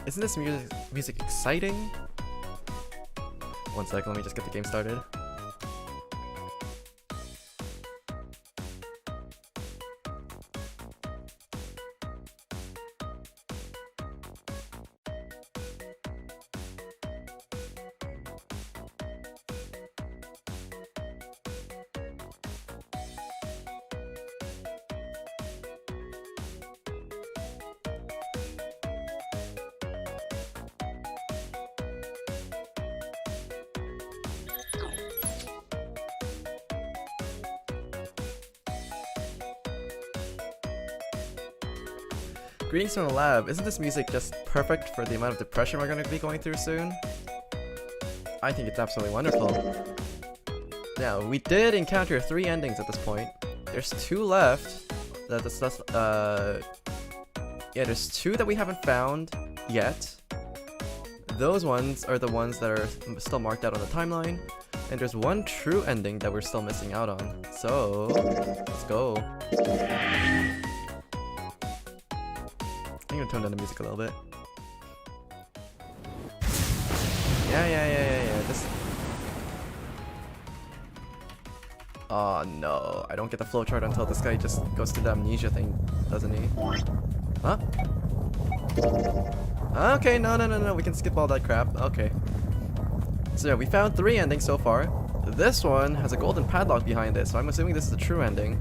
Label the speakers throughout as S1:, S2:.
S1: Isn't this music exciting? One second, let me just get the game started. Greetings from the lab. Isn't this music just perfect for the amount of depression we're going to be going through soon? I think it's absolutely wonderful. Now, we did encounter 3 endings at this point. There's 2 left. Yeah, there's 2 that we haven't found yet. Those ones are the ones that are still marked out on the timeline. And there's 1 true ending that we're still missing out on. So, let's go. I'm gonna tone down the music a little bit. Yeah. This. Oh no, I don't get the flowchart until this guy just goes through the amnesia thing, doesn't he? Huh? Okay, no. We can skip all that crap. Okay. So yeah, we found 3 endings so far. This one has a golden padlock behind it, so I'm assuming this is the true ending.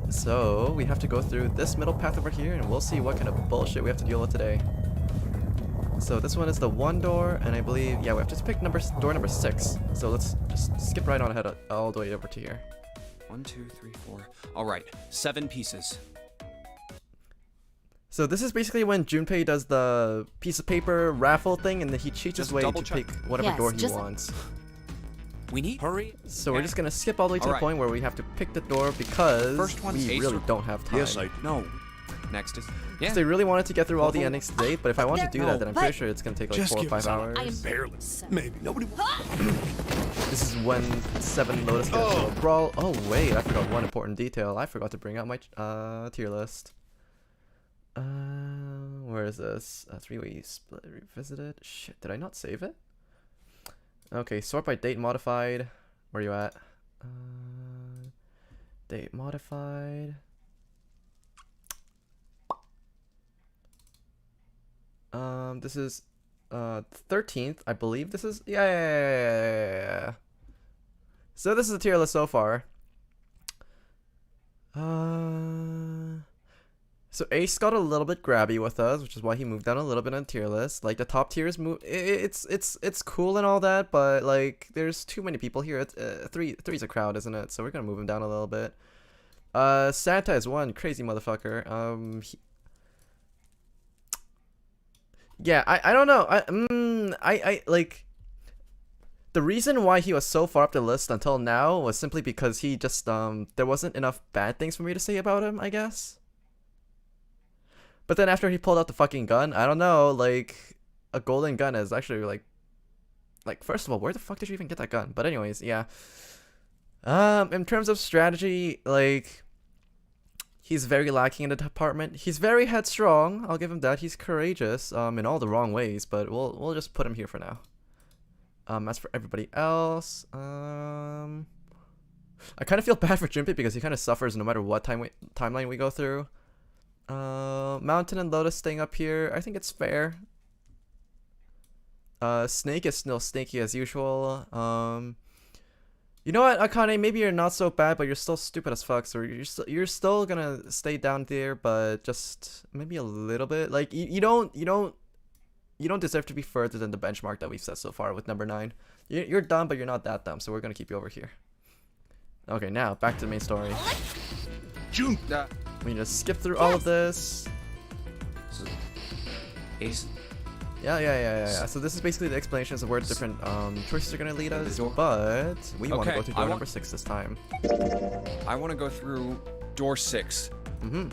S1: So, we have to go through this middle path over here, and we'll see what kind of bullshit we have to deal with today. So this one is the 1 door, and I believe, yeah, we have to pick door number 6. So let's just skip right on ahead all the way over to here.
S2: 1, 2, 3, 4. Alright, 7 pieces.
S1: So this is basically when Junpei does the piece of paper raffle thing, and then he cheats his way to pick whatever door he wants.
S2: We need hurry.
S1: So we're just gonna skip all the way to the point where we have to pick the door because we really don't have time.
S2: Yes, no. Next is
S1: yeah. They really wanted to get through all the endings today, but if I want to do that, then I'm pretty sure it's gonna take like 4 or 5 hours.
S3: I am barely. Maybe nobody.
S1: This is when 7 Lotus get into a brawl. Oh wait, I forgot one important detail. I forgot to bring out my tier list. Where is this? 3-way split revisited. Shit, did I not save it? Okay, sort by date modified. Where are you at? Date modified. This is 13th, I believe. This is yeah. So this is the tier list so far. So Ace got a little bit grabby with us, which is why he moved down a little bit on the tier list. Like the top tiers move, it's cool and all that, but like there's too many people here. It's three's a crowd, isn't it? So we're gonna move him down a little bit. Santa is 1 crazy motherfucker. Yeah, I don't know. I like the reason why he was so far up the list until now was simply because he just there wasn't enough bad things for me to say about him, I guess. But then after he pulled out the fucking gun, I don't know, like, a golden gun is actually, like, first of all, where the fuck did you even get that gun? But anyways, yeah. In terms of strategy, like, he's very lacking in the department. He's very headstrong, I'll give him that. He's courageous, in all the wrong ways, but we'll just put him here for now. As for everybody else, I kind of feel bad for Junpei because he kind of suffers no matter what timeline we go through. Mountain and Lotus staying up here. I think it's fair. Snake is still snaky as usual. You know what, Akane? Maybe you're not so bad, but you're still stupid as fuck. So you're still gonna stay down there, but just maybe a little bit. Like you don't deserve to be further than the benchmark that we've set so far with number 9. You're dumb, but you're not that dumb. So we're gonna keep you over here. Okay, now back to the main story.
S3: June.
S1: We need to skip through all of this.
S2: Ace.
S1: Yeah. So this is basically the explanations of where the different choices are gonna lead us, but we want to go through door number 6 this time.
S2: I want to go through door 6.
S1: Mm-hmm.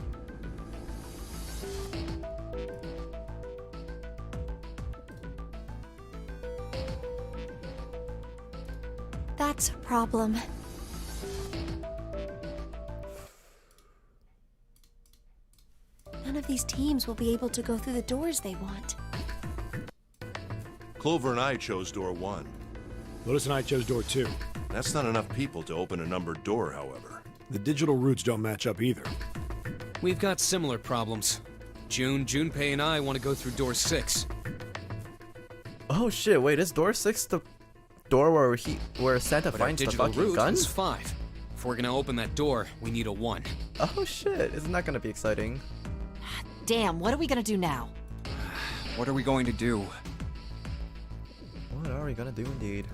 S4: That's a problem. None of these teams will be able to go through the doors they want.
S3: Clover and I chose door 1.
S5: Lotus and I chose door 2.
S3: That's not enough people to open a numbered door, however.
S5: The digital routes don't match up either.
S6: We've got similar problems. Junpei, and I want to go through door 6.
S1: Oh shit! Wait, is door 6 the door where Santa
S6: But our
S1: finds the
S6: digital
S1: fucking
S6: route
S1: gun?
S6: is 5. If we're gonna open that door, we need a 1.
S1: Oh shit! Isn't that gonna be exciting?
S7: Damn, what are we gonna do now?
S2: What are we going to do?
S1: What are we gonna do indeed?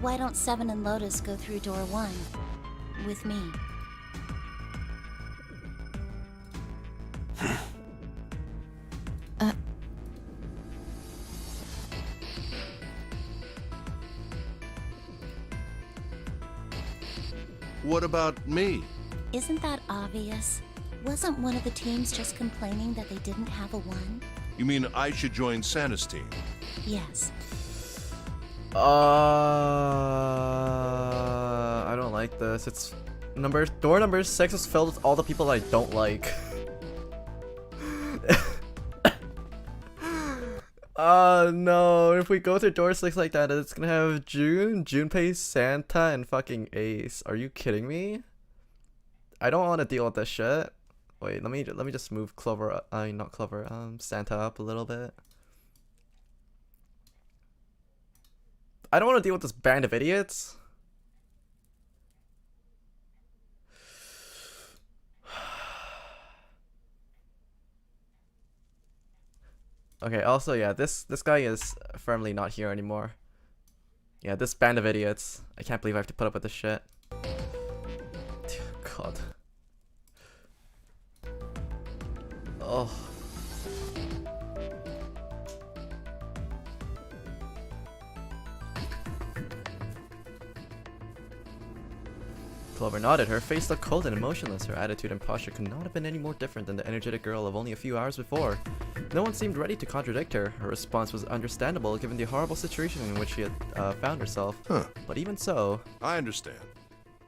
S4: Why don't Seven and Lotus go through door 1 with me?
S3: What about me?
S4: Isn't that obvious? Wasn't one of the teams just complaining that they didn't have a 1?
S3: You mean I should join Santa's team?
S4: Yes.
S1: I don't like this. It's door number 6 is filled with all the people I don't like. No, if we go through door 6 like that, it's gonna have Junpei, Santa, and fucking Ace. Are you kidding me? I don't want to deal with this shit. Wait, let me just move Clover. Not Clover. Santa up a little bit. I don't want to deal with this band of idiots. Okay, also, yeah, this guy is firmly not here anymore. Yeah, this band of idiots. I can't believe I have to put up with this shit. God. Oh. Clover nodded. Her face looked cold and emotionless. Her attitude and posture could not have been any more different than the energetic girl of only a few hours before. No one seemed ready to contradict her. Her response was understandable given the horrible situation in which she had found herself.
S3: Huh.
S1: But even so...
S3: I understand.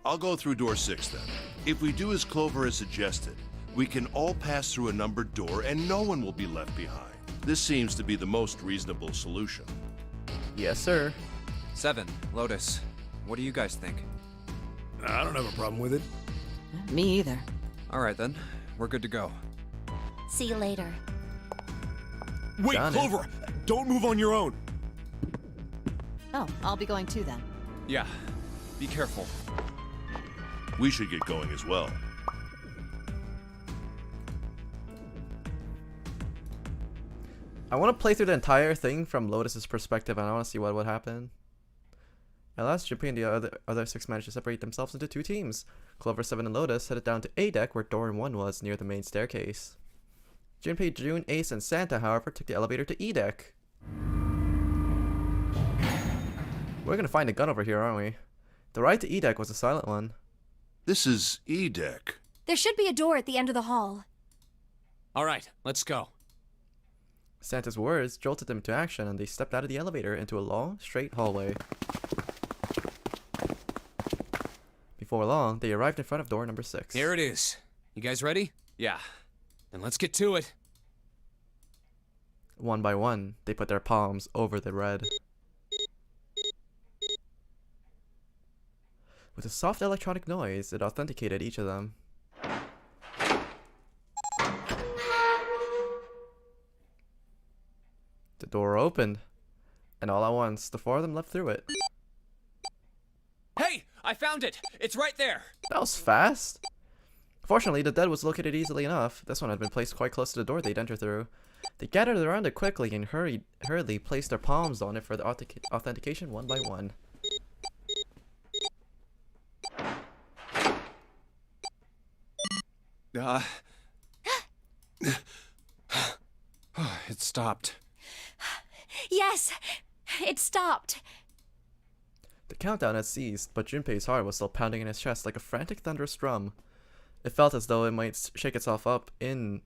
S3: I'll go through door 6 then. If we do as Clover has suggested, we can all pass through a numbered door and no one will be left behind. This seems to be the most reasonable solution.
S1: Yes, sir.
S2: 7, Lotus. What do you guys think?
S5: I don't have a problem with it.
S7: Me either.
S2: Alright then, we're good to go.
S4: See you later.
S5: Wait,
S1: Done it.
S5: Clover! Don't move on your own!
S7: Oh, I'll be going too then.
S2: Yeah, be careful.
S3: We should get going as well.
S1: I want to play through the entire thing from Lotus's perspective, and I want to see what would happen. At last, Junpei and the other 6 managed to separate themselves into 2 teams. Clover, 7, and Lotus headed down to A deck, where door 1 was, near the main staircase. Junpei, June, Ace, and Santa, however, took the elevator to E deck. We're gonna find a gun over here, aren't we? The ride to E deck was a silent one.
S3: This is E deck.
S4: There should be a door at the end of the hall.
S6: Alright, let's go.
S1: Santa's words jolted them to action, and they stepped out of the elevator into a long, straight hallway. Before long, they arrived in front of door number 6.
S6: Here it is. You guys ready?
S2: Yeah.
S6: Then let's get to it.
S1: One by one, they put their palms over the red. With a soft electronic noise, it authenticated each of them. The door opened, and all at once, the 4 of them leapt through it.
S2: Hey! I found it! It's right there!
S1: That was fast! Fortunately, the dead was located easily enough. This one had been placed quite close to the door they'd enter through. They gathered around it quickly and hurriedly placed their palms on it for the authentication one by one.
S2: It stopped.
S4: Yes! It stopped!
S1: The countdown had ceased, but Junpei's heart was still pounding in his chest like a frantic thunderous drum. It felt as though it might shake itself up in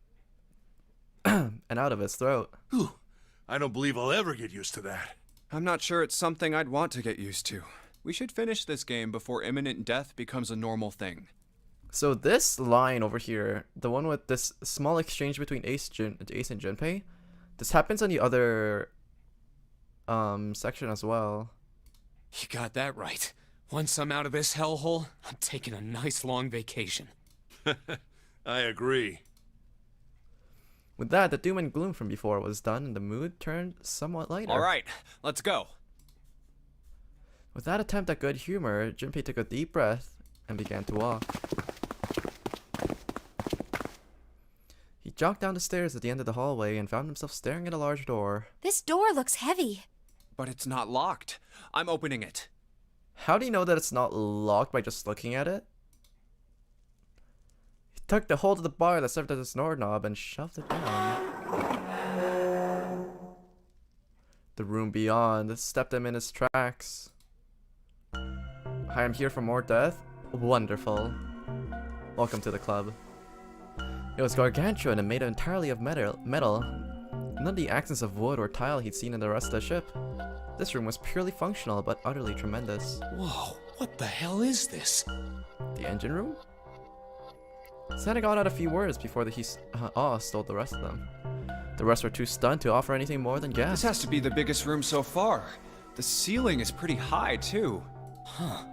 S1: and out of his throat.
S3: Whew. I don't believe I'll ever get used to that.
S2: I'm not sure it's something I'd want to get used to. We should finish this game before imminent death becomes a normal thing.
S1: So this line over here, the one with this small exchange between Ace and Junpei, this happens on the other section as well.
S6: You got that right. Once I'm out of this hellhole, I'm taking a nice long vacation.
S3: I agree.
S1: With that, the doom and gloom from before was done and the mood turned somewhat lighter.
S2: All right, let's go.
S1: With that attempt at good humor, Junpei took a deep breath and began to walk. He jogged down the stairs at the end of the hallway and found himself staring at a large door.
S4: This door looks heavy.
S2: But it's not locked. I'm opening it.
S1: How do you know that it's not locked by just looking at it? He took the hold of the bar that served as his doorknob and shoved it down. The room beyond stepped him in his tracks. I am here for more death? Wonderful. Welcome to the club. It was gargantuan and made entirely of metal. None of the accents of wood or tile he'd seen in the rest of the ship. This room was purely functional but utterly tremendous.
S6: Whoa, what the hell is this?
S1: The engine room? Santa got out a few words before awe stole the rest of them. The rest were too stunned to offer anything more than gasps.
S2: This has to be the biggest room so far. The ceiling is pretty high, too.
S6: Huh.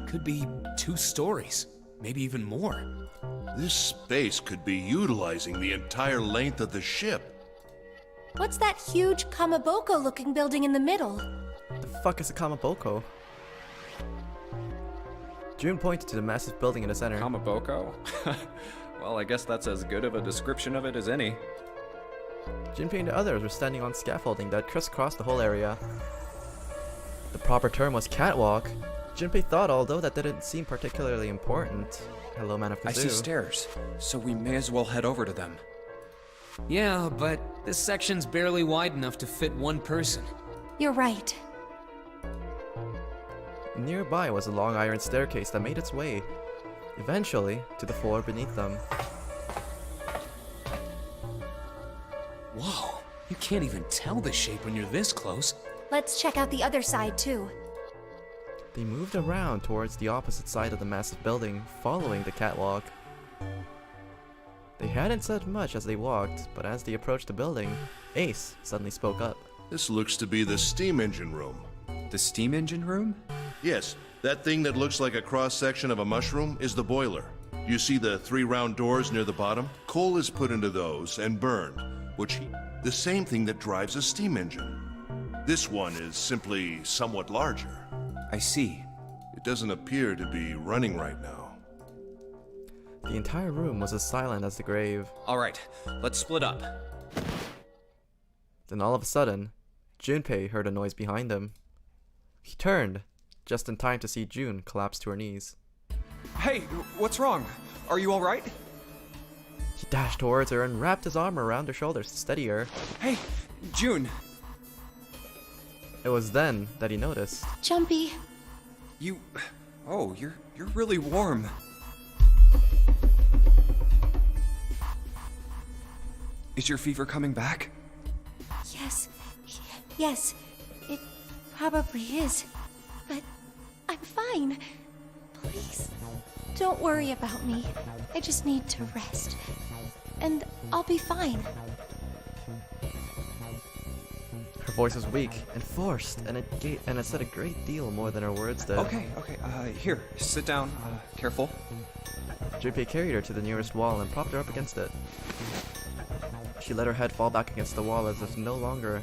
S6: Could be 2 stories. Maybe even more.
S3: This space could be utilizing the entire length of the ship.
S4: What's that huge Kamaboko-looking building in the middle?
S1: The fuck is a Kamaboko? June pointed to the massive building in the center.
S2: Kamaboko? Well, I guess that's as good of a description of it as any.
S1: Junpei and the others were standing on scaffolding that crisscrossed the whole area. The proper term was catwalk. Junpei thought, although that didn't seem particularly important. Hello, man of Kazoo.
S2: I see stairs, so we may as well head over to them.
S6: Yeah, but this section's barely wide enough to fit 1 person.
S4: You're right.
S1: Nearby was a long iron staircase that made its way, eventually, to the floor beneath them.
S6: Whoa, you can't even tell the shape when you're this close.
S4: Let's check out the other side, too.
S1: They moved around towards the opposite side of the massive building, following the catwalk. They hadn't said much as they walked, but as they approached the building, Ace suddenly spoke up.
S3: This looks to be the steam engine room.
S2: The steam engine room?
S3: Yes, that thing that looks like a cross-section of a mushroom is the boiler. You see the 3 round doors near the bottom? Coal is put into those and burned, which the same thing that drives a steam engine. This one is simply somewhat larger.
S2: I see.
S3: It doesn't appear to be running right now.
S1: The entire room was as silent as the grave.
S2: All right, let's split up.
S1: Then all of a sudden, Junpei heard a noise behind him. He turned, just in time to see June collapse to her knees.
S2: Hey, what's wrong? Are you all right?
S1: He dashed towards her and wrapped his arm around her shoulders to steady her.
S2: Hey, June.
S1: It was then that he noticed.
S4: Jumpy.
S2: You... Oh, you're really warm. Is your fever coming back?
S4: Yes, it probably is. But I'm fine. Please, don't worry about me. I just need to rest. And I'll be fine.
S1: Her voice was weak and forced, and it said a great deal more than her words did.
S2: Okay, here, sit down. Careful.
S1: Junpei carried her to the nearest wall and propped her up against it. She let her head fall back against the wall as if no longer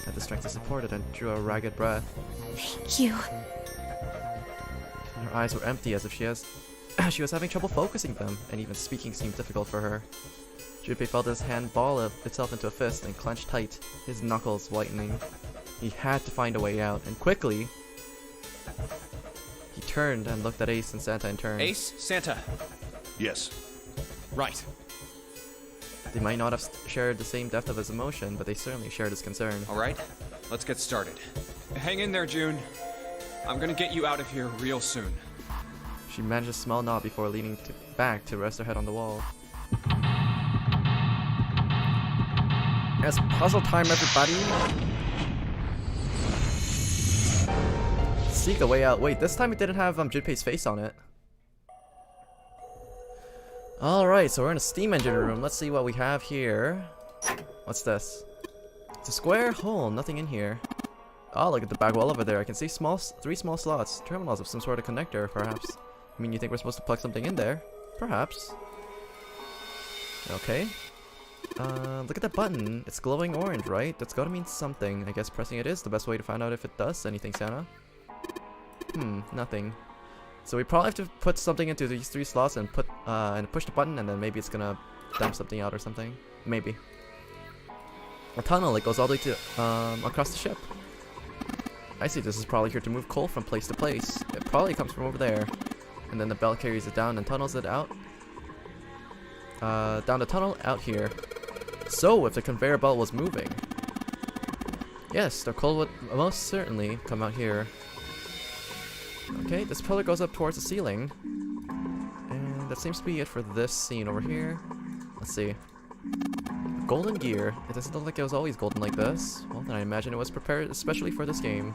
S1: had the strength to support it and drew a ragged breath.
S4: Thank you.
S1: Her eyes were empty as if she was having trouble focusing them, and even speaking seemed difficult for her. Junpei felt his hand ball itself into a fist and clenched tight, his knuckles whitening. He had to find a way out, and quickly, he turned and looked at Ace and Santa in turn.
S2: Ace, Santa.
S3: Yes.
S6: Right.
S1: They might not have shared the same depth of his emotion, but they certainly shared his concern.
S2: All right, let's get started. Hang in there, June. I'm gonna get you out of here real soon.
S1: She managed a small nod before leaning back to rest her head on the wall. It's puzzle time, everybody! seek a way out. Wait, this time it didn't have Junpei's face on it. Alright, so we're in a steam engine room. Let's see what we have here. What's this? It's a square hole, nothing in here. Oh, look at the back wall over there. I can see three small slots. Terminals of some sort of connector, perhaps. I mean, you think we're supposed to plug something in there? Perhaps. Okay. Look at that button. It's glowing orange, right? That's gotta mean something. I guess pressing it is the best way to find out if it does anything, Santa. Nothing. So we probably have to put something into these 3 slots and push the button, and then maybe it's gonna dump something out or something. Maybe. A tunnel that goes all the way to across the ship. I see. This is probably here to move coal from place to place. It probably comes from over there, and then the belt carries it down and tunnels it out. Down the tunnel, out here. So, if the conveyor belt was moving, yes, the coal would most certainly come out here. Okay, this pillar goes up towards the ceiling, and that seems to be it for this scene over here. Let's see. Golden gear. It doesn't look like it was always golden like this. Well, then I imagine it was prepared especially for this game.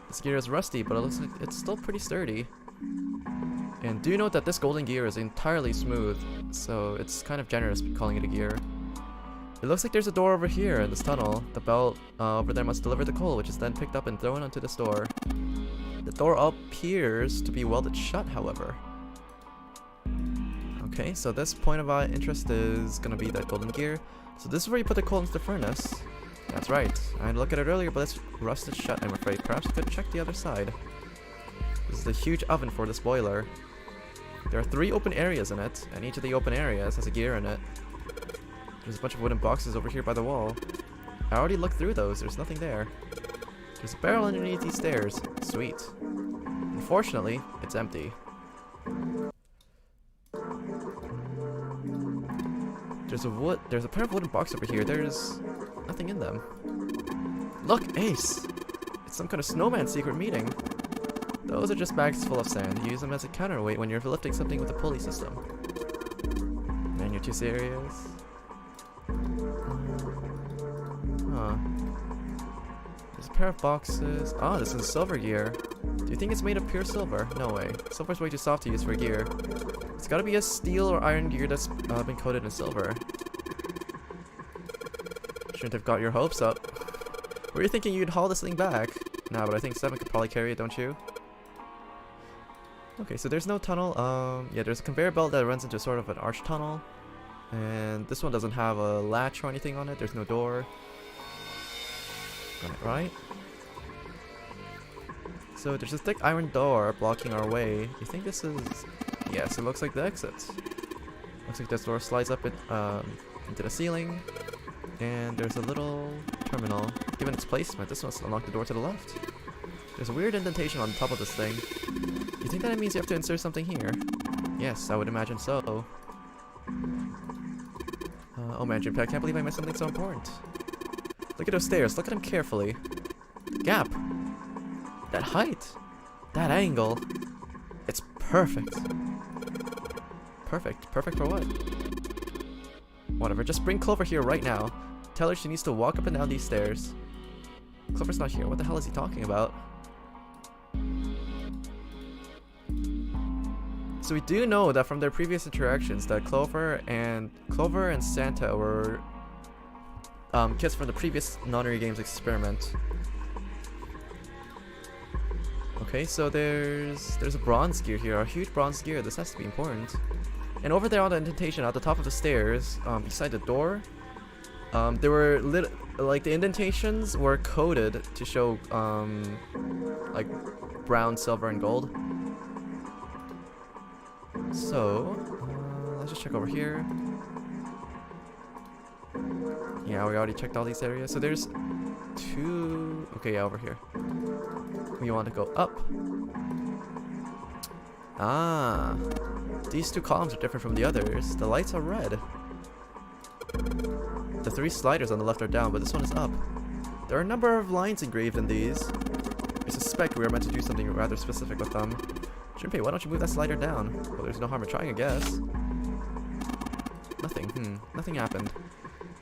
S1: This gear is rusty, but it looks like it's still pretty sturdy. And do note that this golden gear is entirely smooth, so it's kind of generous calling it a gear. It looks like there's a door over here in this tunnel. The belt over there must deliver the coal, which is then picked up and thrown onto this door. The door appears to be welded shut, however. Okay, so this point of interest is gonna be that golden gear. So this is where you put the coal into the furnace. That's right. I had to look at it earlier, but it's rusted shut, I'm afraid. Perhaps we could check the other side. This is the huge oven for this boiler. There are 3 open areas in it, and each of the open areas has a gear in it. There's a bunch of wooden boxes over here by the wall. I already looked through those, there's nothing there. There's a barrel underneath these stairs. Sweet. Unfortunately, it's empty. There's a pair of wooden boxes over here. There's nothing in them. Look, Ace! It's some kind of snowman secret meeting. Those are just bags full of sand. You use them as a counterweight when you're lifting something with a pulley system. Man, you're too serious. Huh. There's a pair of boxes. Oh, this is silver gear. Do you think it's made of pure silver? No way. Silver's way too soft to use for gear. It's gotta be a steel or iron gear that's been coated in silver. Shouldn't have got your hopes up. Were you thinking you'd haul this thing back? Nah, but I think 7 could probably carry it, don't you? Okay, so there's no tunnel. Yeah, there's a conveyor belt that runs into sort of an arch tunnel. And this one doesn't have a latch or anything on it. There's no door. Got it right. So there's a thick iron door blocking our way. You think this is... Yes, it looks like the exit. Looks like this door slides up into the ceiling. And there's a little terminal. Given its placement, this must unlock the door to the left. There's a weird indentation on the top of this thing. You think that means you have to insert something here? Yes, I would imagine so. Oh man, Junpei, I can't believe I missed something so important. Look at those stairs. Look at them carefully. Gap. That height. That angle. It's perfect. Perfect. Perfect for what? Whatever. Just bring Clover here right now. Tell her she needs to walk up and down these stairs. Clover's not here. What the hell is he talking about? So we do know that from their previous interactions that Clover and Santa were kids from the previous Nonary Games experiment. Okay, so there's a bronze gear here, a huge bronze gear. This has to be important. And over there on the indentation at the top of the stairs, beside the door, there were like the indentations were coded to show like brown, silver, and gold. So let's just check over here. Yeah, we already checked all these areas. So there's 2. Okay, yeah, over here. We want to go up. Ah, these 2 columns are different from the others. The lights are red. The 3 sliders on the left are down, but this one is up. There are a number of lines engraved in these. I suspect we are meant to do something rather specific with them. Junpei, why don't you move that slider down? Well, there's no harm in trying, I guess. Nothing. Nothing happened.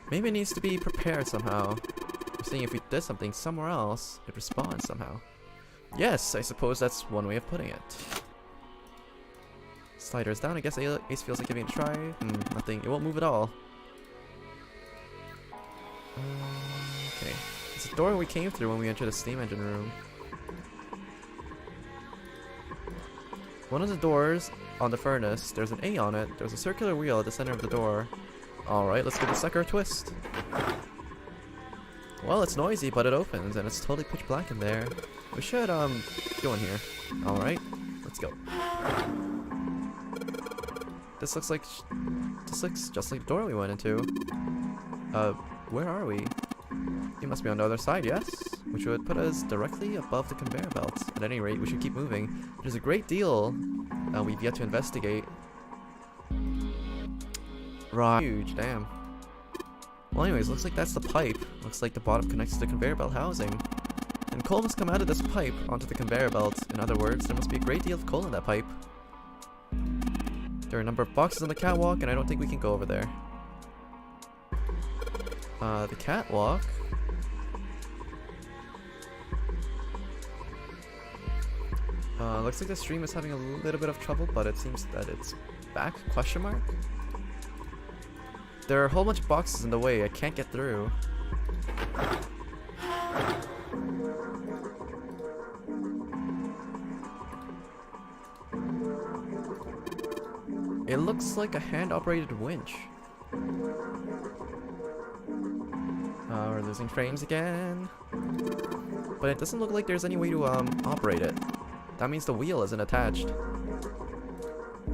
S1: Maybe it needs to be prepared somehow. I'm seeing if we did something somewhere else, it responds somehow. Yes, I suppose that's one way of putting it. Sliders down. I guess Ace feels like giving it a try. Nothing. It won't move at all. Okay. It's the door we came through when we entered the steam engine room. One of the doors on the furnace, there's an A on it. There's a circular wheel at the center of the door. Alright, let's give the sucker a twist. Well, it's noisy, but it opens, and it's totally pitch black in there. We should, go in here. Alright, let's go. This looks just like the door we went into. Where are we? You must be on the other side, yes? Which would put us directly above the conveyor belt. At any rate, we should keep moving. There's a great deal we've yet to investigate. Right. Huge, damn. Well, anyways, looks like that's the pipe. Looks like the bottom connects to the conveyor belt housing. And coal must come out of this pipe onto the conveyor belt. In other words, there must be a great deal of coal in that pipe. There are a number of boxes on the catwalk, and I don't think we can go over there. The catwalk. Looks like the stream is having a little bit of trouble, but it seems that it's back? Question mark? There are a whole bunch of boxes in the way. I can't get through. It looks like a hand-operated winch. We're losing frames again. But it doesn't look like there's any way to operate it. That means the wheel isn't attached.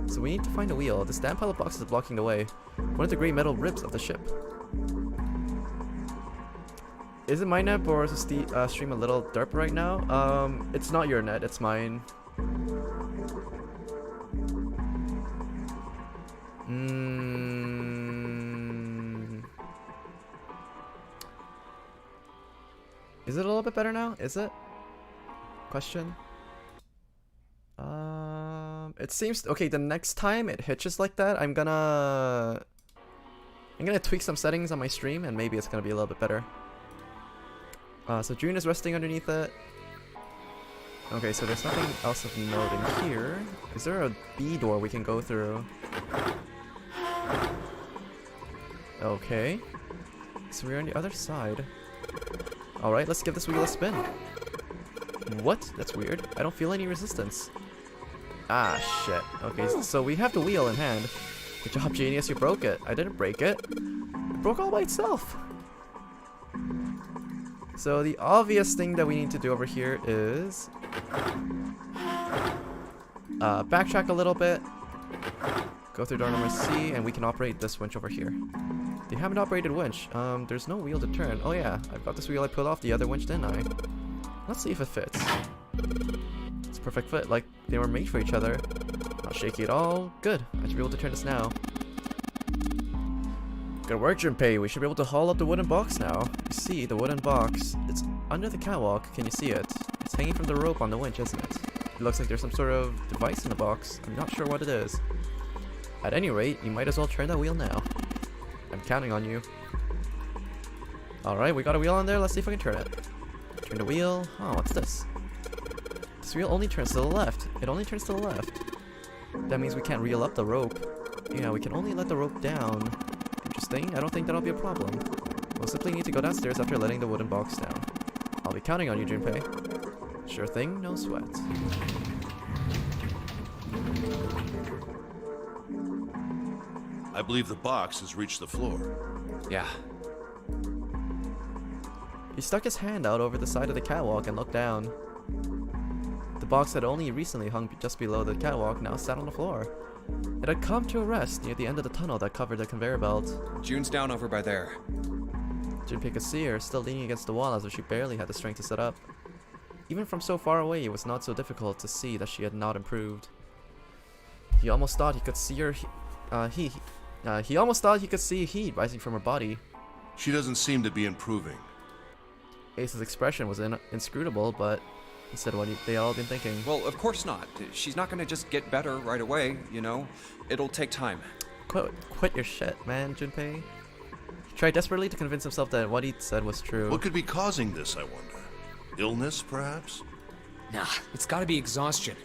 S1: So we need to find a wheel. This damn pile of boxes is blocking the way. One of the great metal ribs of the ship. Is it my net or is the stream a little derp right now? It's not your net, it's mine. Is it a little bit better now? Is it? Question. It seems okay. The next time it hitches like that, I'm gonna tweak some settings on my stream, and maybe it's gonna be a little bit better. So June is resting underneath it. Okay, so there's nothing else of note in here. Is there a B door we can go through? Okay. So we're on the other side. Alright, let's give this wheel a spin. What? That's weird. I don't feel any resistance. Ah, shit. Okay, so we have the wheel in hand. Good job, genius, you broke it. I didn't break it. It broke all by itself. So the obvious thing that we need to do over here is backtrack a little bit, go through door number C, and we can operate this winch over here. They haven't operated winch. There's no wheel to turn. Oh yeah, I've got this wheel I pulled off the other winch, didn't I? Let's see if it fits. It's a perfect fit, like they were made for each other. Not shaky at all. Good. I should be able to turn this now. Good work, Junpei. We should be able to haul up the wooden box now. You see, the wooden box. It's under the catwalk. Can you see it? It's hanging from the rope on the winch, isn't it? It looks like there's some sort of device in the box. I'm not sure what it is. At any rate, you might as well turn that wheel now. I'm counting on you. Alright, we got a wheel on there. Let's see if I can turn it. Turn the wheel. Oh, what's this? This wheel only turns to the left. It only turns to the left. That means we can't reel up the rope. Yeah, we can only let the rope down. Interesting. I don't think that'll be a problem. We'll simply need to go downstairs after letting the wooden box down. I'll be counting on you, Junpei. Sure thing, no sweat.
S3: I believe the box has reached the floor.
S2: Yeah.
S1: He stuck his hand out over the side of the catwalk and looked down. The box that only recently hung just below the catwalk now sat on the floor. It had come to a rest near the end of the tunnel that covered the conveyor belt.
S2: June's down over by there.
S1: Junpei could see her, still leaning against the wall as if she barely had the strength to sit up. Even from so far away, it was not so difficult to see that she had not improved. He almost thought he could see her. He almost thought he could see heat rising from her body.
S3: She doesn't seem to be improving.
S1: Ace's expression was inscrutable, but he said what they all been thinking.
S2: Well, of course not. She's not gonna just get better right away, you know? It'll take time.
S1: Quit your shit, man, Junpei. He tried desperately to convince himself that what he said was true.
S3: What could be causing this, I wonder? Illness, perhaps?
S6: Nah, it's gotta be exhaustion.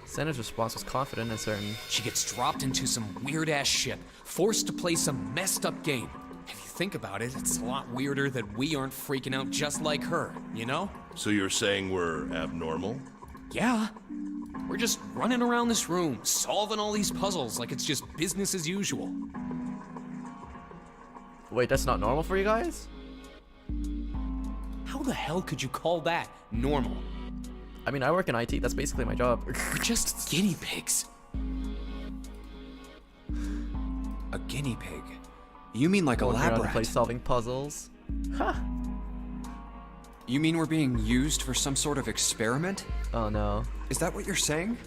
S1: Santa's response was confident and certain.
S6: She gets dropped into some weird-ass ship, forced to play some messed-up game. If you think about it, it's a lot weirder that we aren't freaking out just like her, you know?
S3: So you're saying we're abnormal?
S6: Yeah. We're just running around this room, solving all these puzzles like it's just business as usual.
S1: Wait, that's not normal for you guys?
S6: How the hell could you call that normal?
S1: I mean, I work in IT. That's basically my job.
S6: We're just guinea pigs.
S2: A guinea pig? You mean like a
S1: Going around
S2: lab
S1: the place
S2: rat?
S1: solving puzzles. Huh.
S2: You mean we're being used for some sort of experiment?
S1: Oh no.
S2: Is that what you're saying?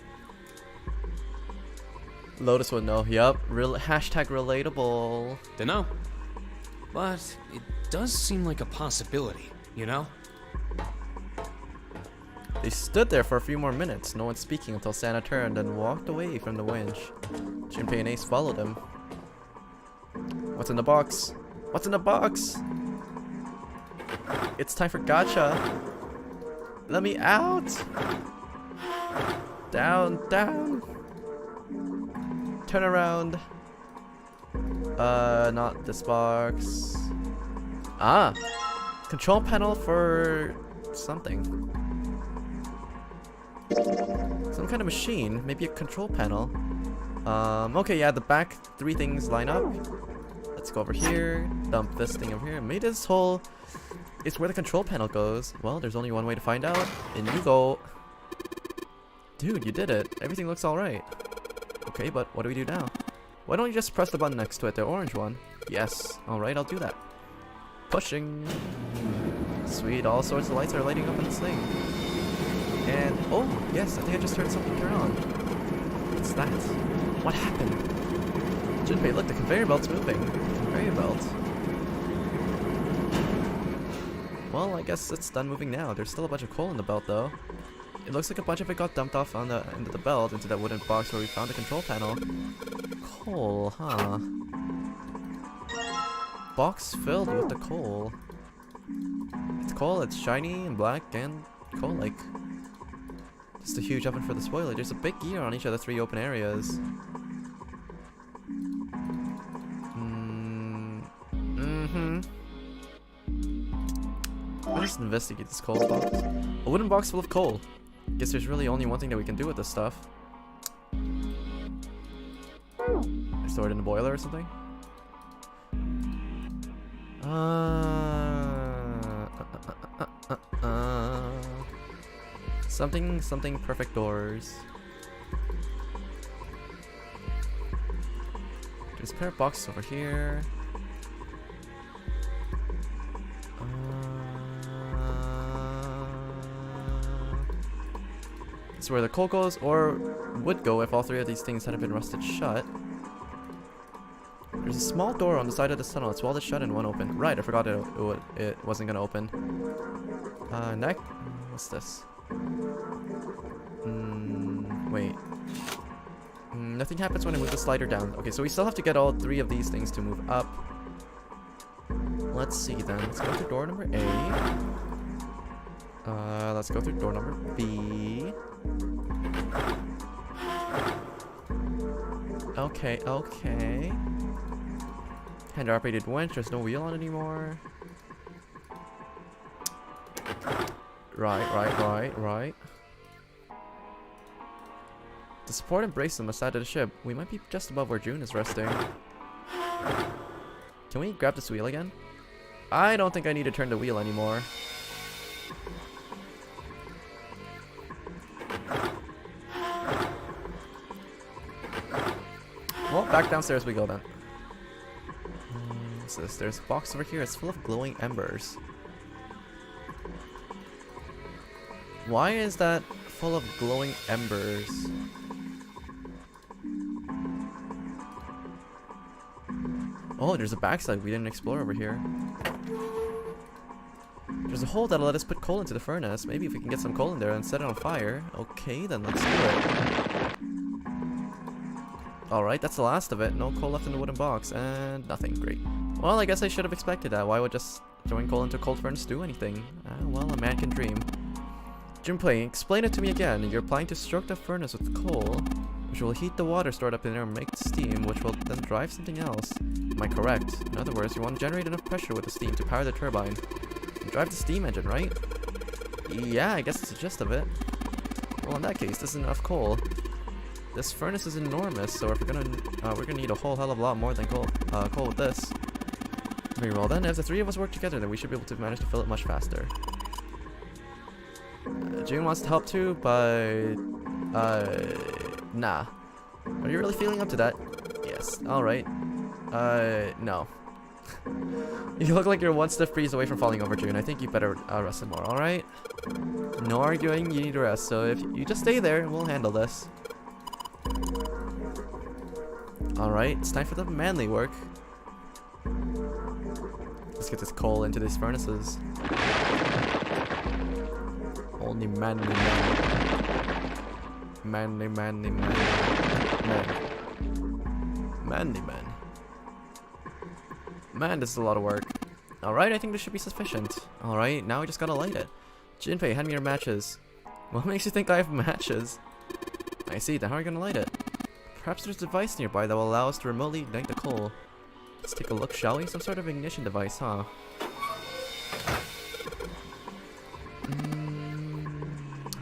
S1: Lotus would know. Yup. Hashtag relatable.
S6: Dunno. But it does seem like a possibility, you know?
S1: They stood there for a few more minutes, no one speaking until Santa turned and walked away from the winch. Junpei and Ace followed him. What's in the box? What's in the box? It's time for gacha. Let me out. Down, down. Turn around. Not this box. Ah, control panel for something. Some kind of machine, maybe a control panel. Okay, yeah, the back three things line up. Let's go over here, dump this thing over here. Maybe this hole is where the control panel goes. Well, there's only one way to find out. In you go. Dude, you did it. Everything looks alright. Okay, but what do we do now? Why don't you just press the button next to it, the orange one? Yes. Alright, I'll do that. Pushing. Sweet, all sorts of lights are lighting up in this thing. And, oh, yes, I think I just heard something turn on. What's that? What happened? Junpei, look, the conveyor belt's moving. Conveyor belt. Well, I guess it's done moving now. There's still a bunch of coal in the belt, though. It looks like a bunch of it got dumped off on the end of the belt into that wooden box where we found the control panel. Coal, huh? Box filled with the coal. It's coal, it's shiny and black and coal-like. Just a huge oven for the spoiler. There's a big gear on each of the three open areas. Let's investigate this coal box. A wooden box full of coal. Guess there's really only one thing that we can do with this stuff. Store it in the boiler or something? Something perfect doors. There's a pair of boxes over here. This is where the coal goes, or would go if all three of these things hadn't been rusted shut. There's a small door on the side of this tunnel. It's welded shut and one open. Right, I forgot it wasn't gonna open. Neck? What's this? Wait. Nothing happens when I move the slider down. Okay, so we still have to get all three of these things to move up. Let's see then. Let's go through door number A. Let's go through door number B. Okay, okay. Hand operated winch, there's no wheel on it anymore. Right. The support and brace on the side of the ship. We might be just above where June is resting. Can we grab this wheel again? I don't think I need to turn the wheel anymore. Well, back downstairs we go then. What's this? There's a box over here. It's full of glowing embers. Why is that full of glowing embers? Oh, there's a backside we didn't explore over here. There's a hole that'll let us put coal into the furnace. Maybe if we can get some coal in there and set it on fire. Okay, then let's do it. Alright, that's the last of it. No coal left in the wooden box. And nothing. Great. Well, I guess I should have expected that. Why would just throwing coal into a cold furnace do anything? Well, a man can dream. Junpei, explain it to me again. You're planning to stroke the furnace with coal, which will heat the water stored up in there and make steam, which will then drive something else. Am I correct? In other words, you want to generate enough pressure with the steam to power the turbine. And drive the steam engine, right? Yeah, I guess that's the gist of it. Well, in that case, this is enough coal. This furnace is enormous, so if we're gonna need a whole hell of a lot more than coal with this. Very well then, if the three of us work together, then we should be able to manage to fill it much faster. June wants to help too, but nah. Are you really feeling up to that? Yes. Alright. No. You look like you're one stiff breeze away from falling over, June. I think you better rest some more, alright? No arguing, you need to rest, so if you just stay there, we'll handle this. Alright, it's time for the manly work. Let's get this coal into these furnaces. Only manly men. Manly men. Manly men. Man, this is a lot of work. Alright, I think this should be sufficient. Alright, now we just gotta light it. Junpei, hand me your matches. What makes you think I have matches? I see, then how are you gonna light it? Perhaps there's a device nearby that will allow us to remotely ignite the coal. Let's take a look, shall we? Some sort of ignition device, huh?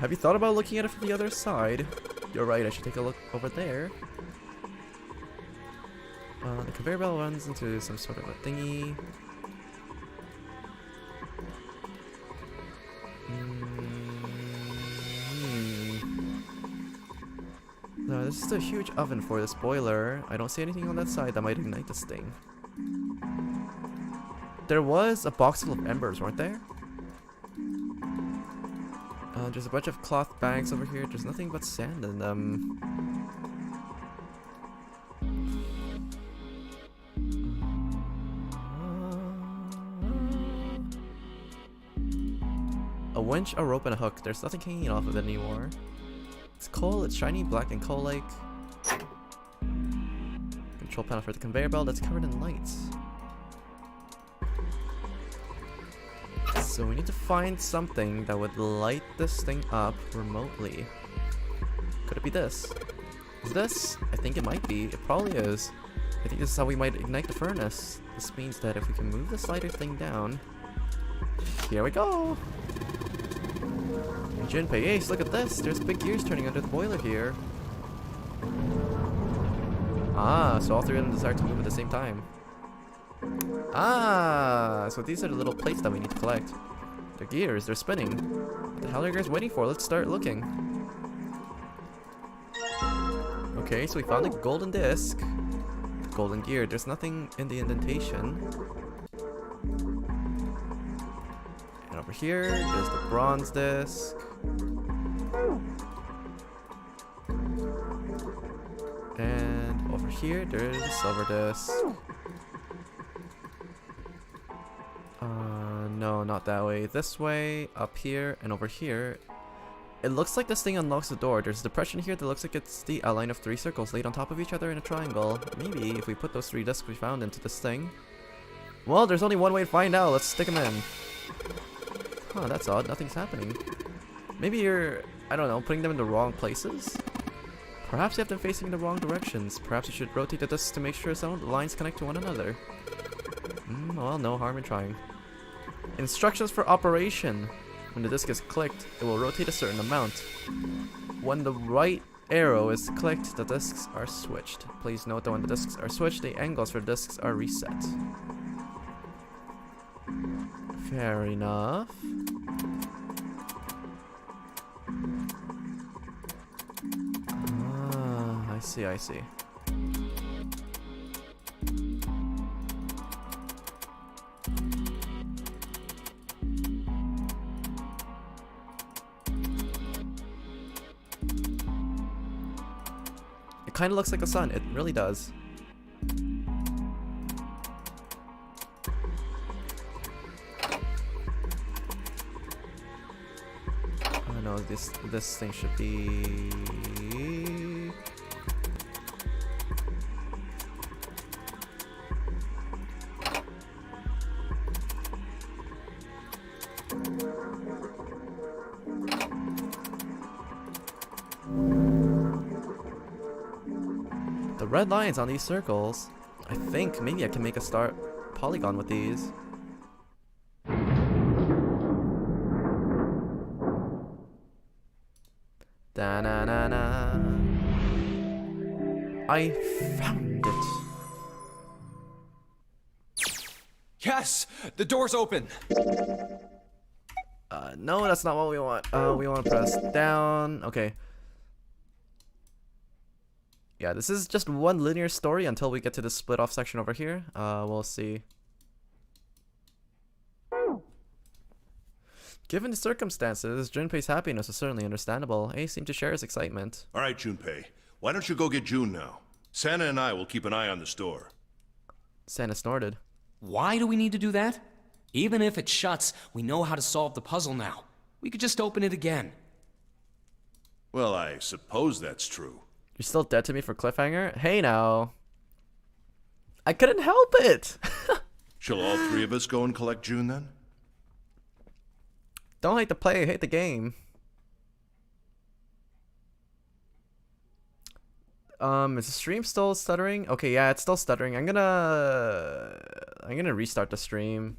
S1: Have you thought about looking at it from the other side? You're right, I should take a look over there. The conveyor belt runs into some sort of a thingy. No, this is a huge oven for this boiler. I don't see anything on that side that might ignite this thing. There was a box full of embers, weren't there? There's a bunch of cloth bags over here. There's nothing but sand in them. A winch, a rope, and a hook. There's nothing hanging off of it anymore. It's coal, it's shiny, black, and coal-like. Control panel for the conveyor belt that's covered in lights. So we need to find something that would light this thing up remotely. Could it be this? Is this? I think it might be. It probably is. I think this is how we might ignite the furnace. This means that if we can move this lighter thing down... Here we go! Junpei, Ace, look at this! There's big gears turning under the boiler here. Ah, so all three of them desire to move at the same time. Ah, so these are the little plates that we need to collect. They're gears, they're spinning. What the hell are you guys waiting for? Let's start looking. Okay, so we found a golden disc. Golden gear, there's nothing in the indentation. And over here, there's the bronze disc. And over here, there's the silver disc. No, not that way. This way, up here, and over here. It looks like this thing unlocks the door. There's a depression here that looks like it's the outline of 3 circles laid on top of each other in a triangle. Maybe if we put those 3 discs we found into this thing. Well, there's only one way to find out. Let's stick them in. Huh, that's odd. Nothing's happening. Maybe you're, I don't know, putting them in the wrong places? Perhaps you have them facing in the wrong directions. Perhaps you should rotate the discs to make sure some of the lines connect to one another. Well, no harm in trying. Instructions for operation. When the disc is clicked, it will rotate a certain amount. When the right arrow is clicked, the discs are switched. Please note that when the discs are switched, the angles for the discs are reset. Fair enough. Ah, I see. It kind of looks like a sun. It really does. Oh no, this thing should be. The red lines on these circles. I think maybe I can make a star polygon with these. Da-na-na-na. I found it.
S2: Yes! The door's open!
S1: No, that's not what we want. We want to press down. Okay. Yeah, this is just one linear story until we get to the split off section over here. We'll see. Given the circumstances, Junpei's happiness is certainly understandable. Ace seemed to share his excitement.
S3: All right, Junpei. Why don't you go get June now? Santa and I will keep an eye on the store.
S1: Santa snorted.
S6: Why do we need to do that? Even if it shuts, we know how to solve the puzzle now. We could just open it again.
S3: Well, I suppose that's true.
S1: You're still dead to me for cliffhanger? Hey now. I couldn't help it.
S3: Shall all three of us go and collect June then?
S1: Don't hate the play, hate the game. Is the stream still stuttering? Okay, yeah, it's still stuttering. I'm gonna restart the stream.